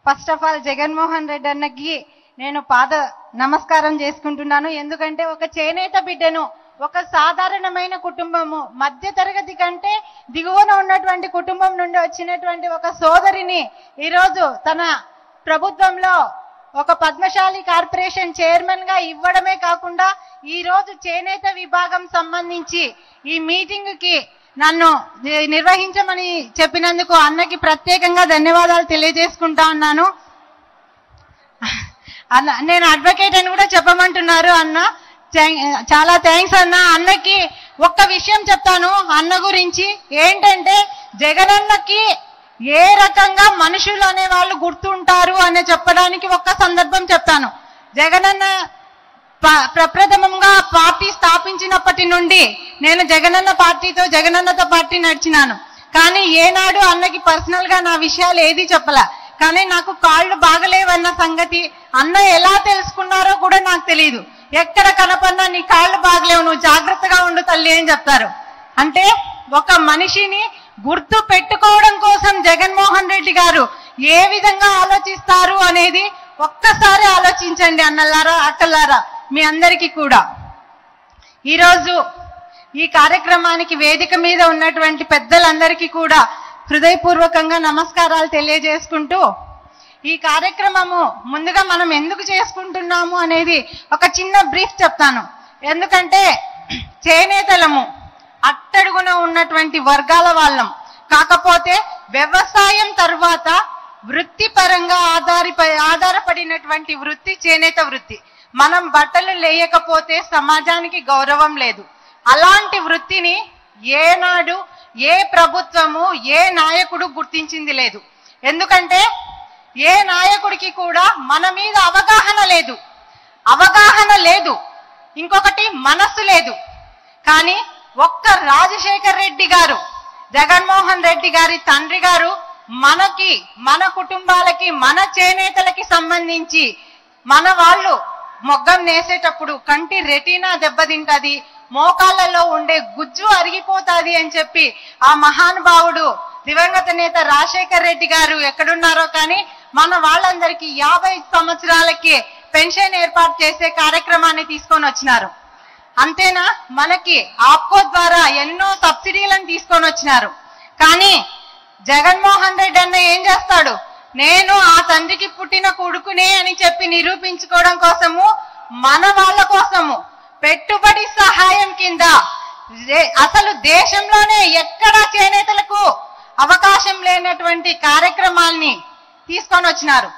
First of all Jaganmohan Reddy అన్నకి నేను పాద నమస్కారం చేసుకుంటున్నాను. ఎందుకంటే ఒక చేనేత బిడ్డను, ఒక సాధారణమైన కుటుంబము, మధ్య తరగతి కంటే దిగువన ఉన్నటువంటి కుటుంబం నుండి వచ్చినటువంటి ఒక సోదరిని ఈరోజు తన ప్రభుత్వంలో ఒక పద్మశాలి కార్పొరేషన్ చైర్మన్ గా ఇవ్వడమే కాకుండా ఈ రోజు చేనేత విభాగం సంబంధించి ఈ మీటింగ్ కి నన్ను నిర్వహించమని చెప్పినందుకు అన్నకి ప్రత్యేకంగా ధన్యవాదాలు తెలియజేసుకుంటా ఉన్నాను. నేను అడ్వకేట్ అని కూడా చెప్పమంటున్నారు అన్న, చాలా థ్యాంక్స్ అన్న. అన్నకి ఒక్క విషయం చెప్తాను అన్న గురించి, ఏంటంటే జగనన్నకి ఏ రకంగా మనుషులు అనే వాళ్ళు గుర్తుంటారు అని చెప్పడానికి ఒక్క సందర్భం చెప్తాను. జగనన్న ప్రప్రథమంగా పార్టీ స్థాపించినప్పటి నుండి నేను జగనన్నతో పార్టీ నడిచినాను. కానీ ఏనాడు అన్నకి పర్సనల్ గా నా విషయాలు ఏది చెప్పలా. కానీ నాకు కాళ్ళు బాగలేవన్న సంగతి అన్న ఎలా తెలుసుకున్నారో కూడా నాకు తెలియదు. ఎక్కడ కనపడినా నీ కాళ్ళు బాగలేవు, నువ్వు జాగ్రత్తగా ఉండు తల్లి అని చెప్తారు. అంటే ఒక మనిషిని గుర్తు పెట్టుకోవడం కోసం జగన్మోహన్ రెడ్డి గారు ఏ విధంగా ఆలోచిస్తారు అనేది ఒక్కసారి ఆలోచించండి అన్నలారా, అక్కలారా, మీ అందరికీ కూడా. ఈరోజు ఈ కార్యక్రమానికి వేదిక మీద ఉన్నటువంటి పెద్దలందరికీ కూడా హృదయపూర్వకంగా నమస్కారాలు తెలియజేసుకుంటూ, ఈ కార్యక్రమము ముందుగా మనం ఎందుకు చేసుకుంటున్నాము అనేది ఒక చిన్న బ్రీఫ్ చెప్తాను. ఎందుకంటే చేనేతలము అట్టడుగున ఉన్నటువంటి వర్గాల వాళ్ళం, కాకపోతే వ్యవసాయం తర్వాత వృత్తిపరంగా ఆధారపడినటువంటి వృత్తి చేనేత వృత్తి. మనం బట్టలు లేయకపోతే సమాజానికి గౌరవం లేదు. అలాంటి వృత్తిని ఏనాడు ఏ ప్రభుత్వము ఏ నాయకుడు గుర్తించింది లేదు. ఎందుకంటే ఏ నాయకుడికి కూడా మన మీద అవగాహన లేదు, ఇంకొకటి మనస్సు లేదు. కానీ ఒక్క రాజశేఖర్ రెడ్డి గారు, జగన్మోహన్ రెడ్డి గారి తండ్రి గారు మనకి, మన కుటుంబాలకి, మన చేనేతలకి సంబంధించి మన వాళ్ళు మొగ్గం నేసేటప్పుడు కంటి రెటీనా దెబ్బతింటది, మోకాళ్ళలో ఉండే గుజ్జు అరిగిపోతాది అని చెప్పి ఆ మహానుభావుడు దివంగత నేత రాజశేఖర్ రెడ్డి గారు ఎక్కడున్నారో కానీ మన వాళ్ళందరికీ 50 సంవత్సరాలకి పెన్షన్ ఏర్పాటు చేసే కార్యక్రమాన్ని తీసుకొని వచ్చినారు. అంతేనా, మనకి ఆప్కో ద్వారా ఎన్నో సబ్సిడీలను తీసుకొని వచ్చినారు. కానీ జగన్మోహన్ రెడ్డి అన్న ఏం చేస్తాడు, నేను ఆ తండ్రికి పుట్టిన కొడుకునే అని చెప్పి నిరూపించుకోవడం కోసము, మన వాళ్ళ కోసము పెట్టుబడి సహాయం కింద అసలు దేశంలోనే ఎక్కడా చేనేతలకు అవకాశం లేనటువంటి కార్యక్రమాల్ని తీసుకొని వచ్చినారు.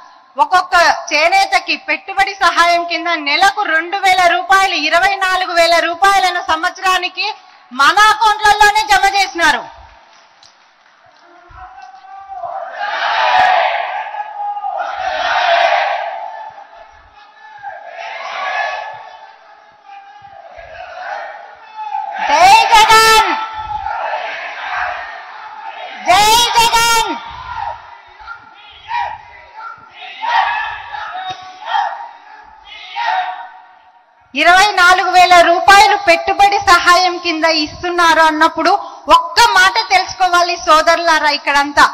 ఒక్కొక్క చేనేతకి పెట్టుబడి సహాయం కింద నెలకు 2,000 రూపాయలు, 24,000 రూపాయలను సంవత్సరానికి మన అకౌంట్లలోనే జమ చేసినారు. జై జగన్, జై జగన్. 24,000 రూపాయలు పెట్టుబడి సహాయం కింద ఇస్తున్నారు అన్నప్పుడు ఒక్క మాట తెలుసుకోవాలి సోదరులారా, ఇక్కడంతా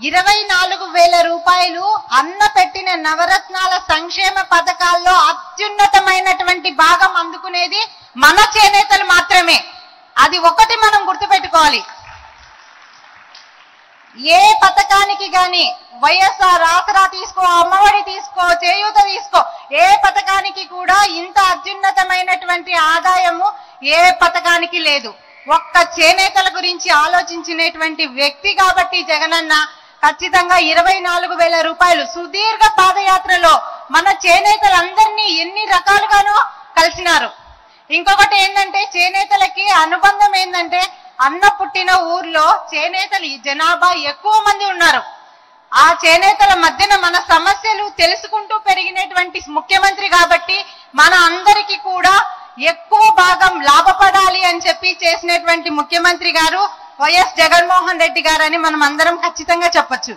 24,000 రూపాయలు అన్న పెట్టిన నవరత్నాల సంక్షేమ పథకాల్లో అత్యున్నతమైనటువంటి భాగం అందుకునేది మన చేనేతలు మాత్రమే. అది ఒకటి మనం గుర్తుపెట్టుకోవాలి. ఏ పథకానికి గాని వైఎస్ఆర్ ఆసరా తీసుకో, అమ్మఒడి తీసుకో, చేయూత తీసుకో, ఏ పథకానికి కూడా ఇంత అత్యున్నతమైనటువంటి ఆదాయము ఏ పథకానికి లేదు. ఒక్క చేనేతల గురించి ఆలోచించినటువంటి వ్యక్తి కాబట్టి జగనన్న ఖచ్చితంగా 24,000 రూపాయలు సుదీర్ఘ పాదయాత్రలో మన చేనేతలందరినీ ఎన్ని రకాలుగానో కలిసినారు. ఇంకొకటి ఏంటంటే చేనేతలకి అనుబంధం ఏంటంటే అన్న పుట్టిన ఊర్లో చేనేతలు జనాభా ఎక్కువ మంది ఉన్నారు. ఆ చేనేతల మధ్యన మన సమస్యలు తెలుసుకుంటూ పెరిగినటువంటి ముఖ్యమంత్రి కాబట్టి మన అందరికీ కూడా ఎక్కువ భాగం లాభపడాలి అని చెప్పి చేసినటువంటి ముఖ్యమంత్రి గారు వైఎస్ జగన్మోహన్ రెడ్డి గారని మనం అందరం ఖచ్చితంగా చెప్పొచ్చు.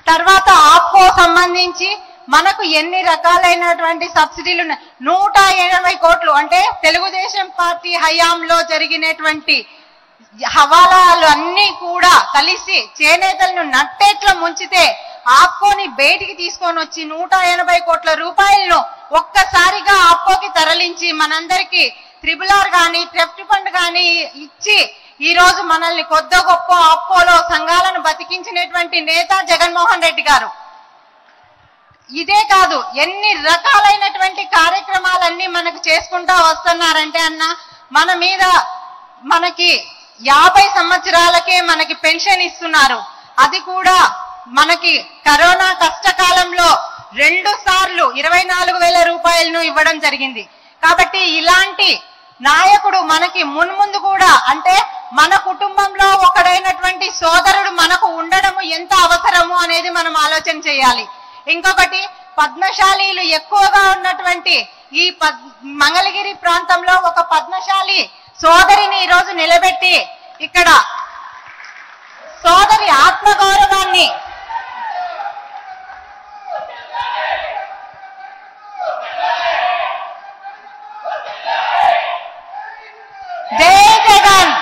తర్వాత ఆప్కో సంబంధించి మనకు ఎన్ని రకాలైనటువంటి సబ్సిడీలు ఉన్నాయి. 180 కోట్లు అంటే తెలుగుదేశం పార్టీ హయాంలో జరిగినటువంటి హవాలాలు అన్ని కూడా కలిసి చేనేతలను నట్టేట్ల ముంచితే ఆప్కోని బయటికి తీసుకొని వచ్చి 180 కోట్ల రూపాయలను ఒక్కసారిగా ఆప్కోకి తరలించి మనందరికీ RRR గాని థెఫ్ట్ ఫండ్ గాని ఇచ్చి ఈ రోజు మనల్ని కొద్ద గొప్ప ఆప్కోలో సంఘాలను బతికించినటువంటి నేత జగన్మోహన్ రెడ్డి గారు. ఇదే కాదు, ఎన్ని రకాలైనటువంటి కార్యక్రమాలన్నీ మనకు చేసుకుంటా వస్తున్నారంటే అన్న, మన మీద మనకి 50 సంవత్సరాలకే మనకి పెన్షన్ ఇస్తున్నారు. అది కూడా మనకి కరోనా కష్టకాలంలో 2 సార్లు 24,000 రూపాయలను ఇవ్వడం జరిగింది. కాబట్టి ఇలాంటి నాయకుడు మనకి మున్ముందు కూడా, అంటే మన కుటుంబంలో ఒకడైనటువంటి సోదరుడు మనకు ఉండడం ఎంత అవసరము అనేది మనం ఆలోచన చేయాలి. ఇంకొకటి, పద్మశాలీలు ఎక్కువగా ఉన్నటువంటి ఈ మంగళగిరి ప్రాంతంలో ఒక పద్మశాలి సోదరిని ఈరోజు నిలబెట్టి ఇక్కడ సోదరి ఆత్మగౌరవాన్ని జై జగన్.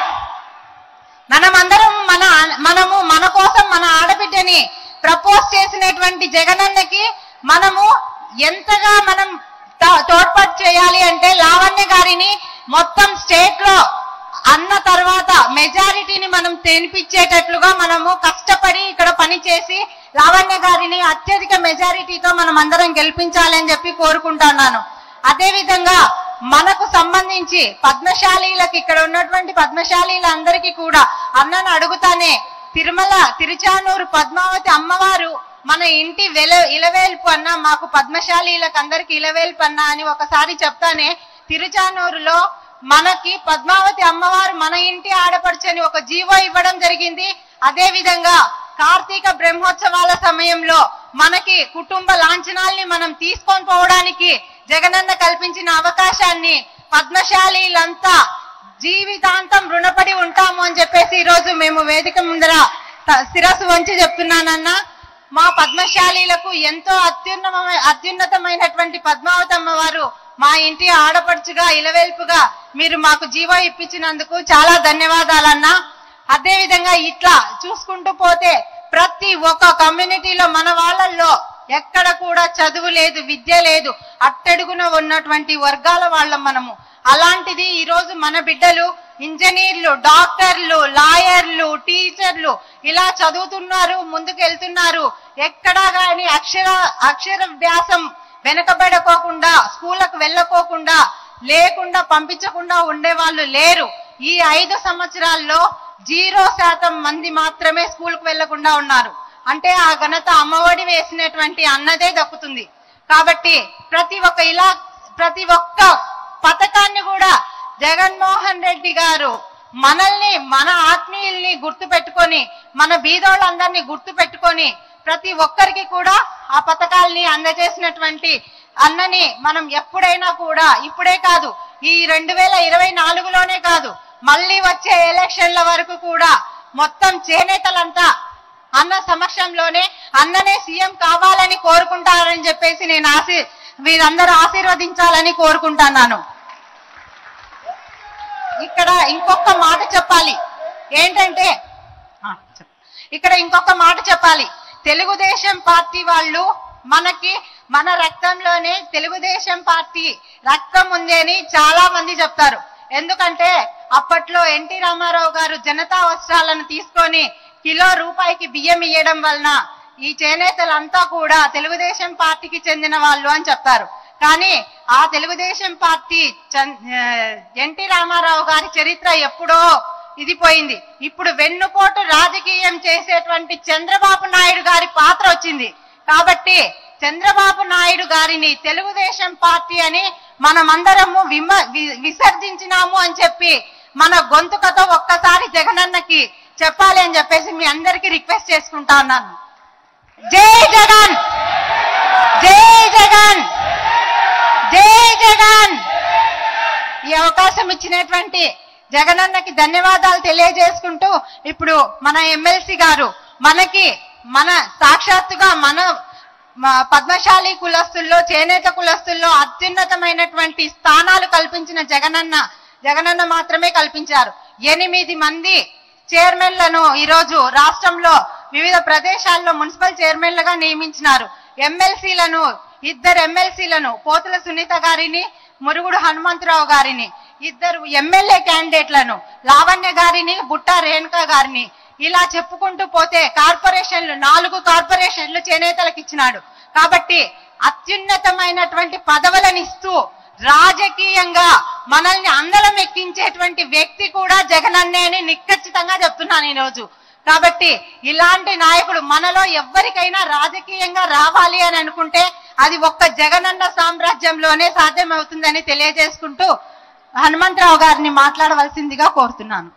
మనము మన కోసం మన ఆడబిడ్డని ప్రపోజ్ చేసినటువంటి జగనన్నకి మనము ఎంతగా మనం తోడ్పాటు చేయాలి అంటే, లావణ్య గారిని మొత్తం స్టేట్ లో అన్న తర్వాత మెజారిటీని మనం తెనిపించేటట్లుగా మనము కష్టపడి ఇక్కడ పనిచేసి లావణ్య గారిని అత్యధిక మెజారిటీతో మనం అందరం గెలిపించాలని చెప్పి కోరుకుంటున్నాను. అదే విధంగా మనకు సంబంధించి పద్మశాలీలకు, ఇక్కడ ఉన్నటువంటి పద్మశాలీలందరికీ కూడా అన్నను అడుగుతానే, తిరుచానూరు పద్మావతి అమ్మవారు మన ఇంటి ఇలవేల్పు అన్న, మాకు పద్మశాలీలకు అందరికి ఇలవేల్పు అన్న అని ఒకసారి చెప్తానే, తిరుచానూరులో మనకి పద్మావతి అమ్మవారు మన ఇంటి ఆడపడుచని ఒక జీవో ఇవ్వడం జరిగింది. అదే విధంగా కార్తీక బ్రహ్మోత్సవాల సమయంలో మనకి కుటుంబ లాంఛనాల్ని మనం తీసుకొని పోవడానికి జగనన్న కల్పించిన అవకాశాన్ని పద్మశాలీలంతా జీవితాంతం రుణపడి ఉంటాము అని చెప్పేసి ఈరోజు మేము వేదిక ముందర శిరస్సు వంచి చెప్తున్నానన్నా. మా పద్మశాలీలకు ఎంతో అత్యున్నతమైనటువంటి పద్మావతమ్మ వారు మా ఇంటి ఆడపడుచుగా ఇలవేల్పుగా మీరు మాకు జీవో ఇప్పించినందుకు చాలా ధన్యవాదాలన్నా. అదే విధంగా ఇట్లా చూసుకుంటూ పోతే ప్రతి ఒక్క కమ్యూనిటీలో మన వాళ్ళల్లో ఎక్కడ కూడా చదువు లేదు, విద్య లేదు, అట్టడుగున ఉన్నటువంటి వర్గాల వాళ్ళం మనము. అలాంటిది ఈ రోజు మన బిడ్డలు ఇంజనీర్లు, డాక్టర్లు, లాయర్లు, టీచర్లు ఇలా చదువుతున్నారు, ముందుకు వెళ్తున్నారు. ఎక్కడా గాని అక్షరాభ్యాసం వెనకబడకోకుండా, స్కూళ్ళకు వెళ్ళకోకుండా, లేకుండా పంపించకుండా ఉండేవాళ్ళు లేరు. ఈ 5 సంవత్సరాల్లో 0% మంది మాత్రమే స్కూల్కు వెళ్లకుండా ఉన్నారు. అంటే ఆ ఘనత అమ్మఒడి వేసినటువంటి అన్నదే దక్కుతుంది. కాబట్టి ప్రతి ఒక్క పథకాన్ని కూడా జగన్మోహన్ రెడ్డి గారు మనల్ని, మన ఆత్మీయుల్ని గుర్తు పెట్టుకొని, మన బీదోళ్ళందరినీ గుర్తు పెట్టుకొని ప్రతి ఒక్కరికి కూడా ఆ పథకాల్ని అందజేసినటువంటి అన్నని మనం ఎప్పుడైనా కూడా, ఇప్పుడే కాదు, ఈ 2024లోనే కాదు, మళ్ళీ వచ్చే ఎలక్షన్ల వరకు కూడా మొత్తం చేనేతలంతా అన్న సమక్షంలోనే అన్ననే సీఎం కావాలని కోరుకుంటారని చెప్పేసి నేను వీరందరూ ఆశీర్వదించాలని కోరుకుంటున్నాను. ఇక్కడ ఇంకొక మాట చెప్పాలి. ఏంటంటే ఇక్కడ ఇంకొక మాట చెప్పాలి. తెలుగుదేశం పార్టీ వాళ్ళు మన రక్తంలోనే తెలుగుదేశం పార్టీ రక్తం ఉంది అని చాలా మంది చెప్తారు. ఎందుకంటే అప్పట్లో ఎన్టీ రామారావు గారు జనతా వస్త్రాలను తీసుకొని కిలో రూపాయికి బియ్యం ఇయ్యడం వలన ఈ చేనేతలంతా కూడా తెలుగుదేశం పార్టీకి చెందిన వాళ్ళు అని చెప్తారు. కానీ ఆ తెలుగుదేశం పార్టీ ఎన్టీ రామారావు గారి చరిత్ర ఎప్పుడో ఇది పోయింది. ఇప్పుడు వెన్నుపోటు రాజకీయం చేసేటువంటి చంద్రబాబు నాయుడు గారి పాత్ర వచ్చింది. కాబట్టి చంద్రబాబు నాయుడు గారిని తెలుగుదేశం పార్టీ అని మనమందరము విసర్జించినాము అని చెప్పి మన గొంతుకతో ఒక్కసారి జగనన్నకి చెప్పాలి అని చెప్పేసి మీ అందరికీ రిక్వెస్ట్ చేసుకుంటా ఉన్నాను. జై జగన్, జై జగన్, జై జగన్. ఈ అవకాశం ఇచ్చినటువంటి జగనన్నకి ధన్యవాదాలు తెలియజేసుకుంటూ ఇప్పుడు మన ఎమ్మెల్సీ గారు మన సాక్షాత్తుగా మన పద్మశాలి కులస్తుల్లో, చేనేత కులస్తుల్లో అత్యున్నతమైనటువంటి స్థానాలు కల్పించిన జగనన్న మాత్రమే కల్పించారు. 8 మంది చైర్మన్లను ఈరోజు రాష్ట్రంలో వివిధ ప్రదేశాల్లో మున్సిపల్ చైర్మన్లుగా నియమించినారు. ఎమ్మెల్సీలను 2 ఎమ్మెల్సీలను పోతుల సునీత గారిని, మురుగుడు హనుమంతరావు గారిని, 2 ఎమ్మెల్యే క్యాండిడేట్లను లావణ్య గారిని, బుట్టా రేణుకా గారిని, ఇలా చెప్పుకుంటూ పోతే కార్పొరేషన్లు 4 కార్పొరేషన్లు చేనేతలకు ఇచ్చినాడు. కాబట్టి అత్యున్నతమైనటువంటి పదవులను ఇస్తూ రాజకీయంగా మనల్ని అందలం ఎక్కించేటువంటి వ్యక్తి కూడా జగనన్నే అని నిక్కచ్చితంగా చెప్తున్నాను ఈరోజు. కాబట్టి ఇలాంటి నాయకుడు మనలో ఎవరికైనా రాజకీయంగా రావాలి అని అనుకుంటే అది ఒక్క జగనన్న సామ్రాజ్యంలోనే సాధ్యమవుతుందని తెలియజేసుకుంటూ హనుమంతరావు గారిని మాట్లాడవలసిందిగా కోరుతున్నాను.